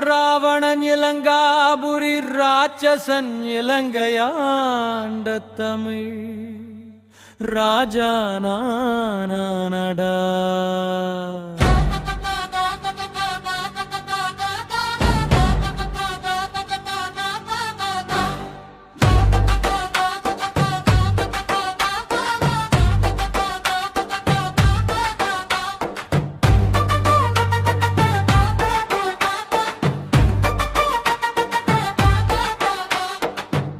ராவணன் இலங்காபுரி ராட்சசன் இலங்கையாண்ட தமிழ் ராஜா நானடா.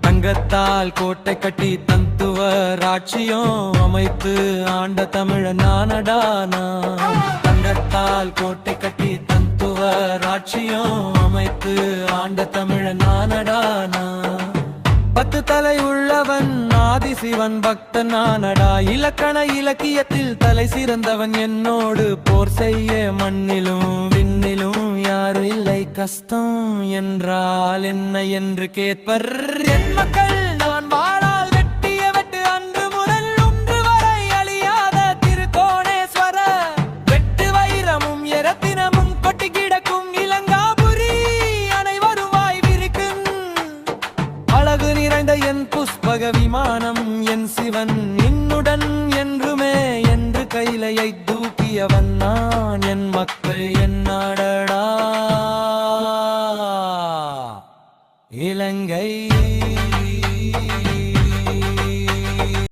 தங்கத்தால் கோட்டை கட்டி தந்துவ ராட்சியம் அமைத்து ஆண்ட தமிழன் நானடா நான். தங்கத்தால் கோட்டை கட்டி தந்துவ ராட்சியம் அமைத்து ஆண்ட தமிழன் நானடா நான். 10 தலை உள்ளவன் ஆதிசிவன் பக்தன் நானடா. இலக்கண இலக்கியத்தில் தலை சிறந்தவன் என்னோடு போர் செய்ய மண்ணிலும் விண்ணிலும் யாரும் இல்லை. கஷ்டம் என்றால் என்ன என்று கேட்பர் என் மக்கள். நான் வாழால் வெட்டிய வெட்டு அன்று முதல் ஒன்று வரை அழியாத திருக்கோணேஸ்வர வெட்டு வைரமும் எரத்தினமும் கொட்டி கிடக்கும் இலங்காபுரி அனைவரும் வாய் விரிக்கும். அழகு நிறைந்த என் புஷ்பக விமானம் என் சிவன் என்னுடன் என்றுமே என்று கைலையை தூக்கியவன் நான். என் மக்கள் என் நாட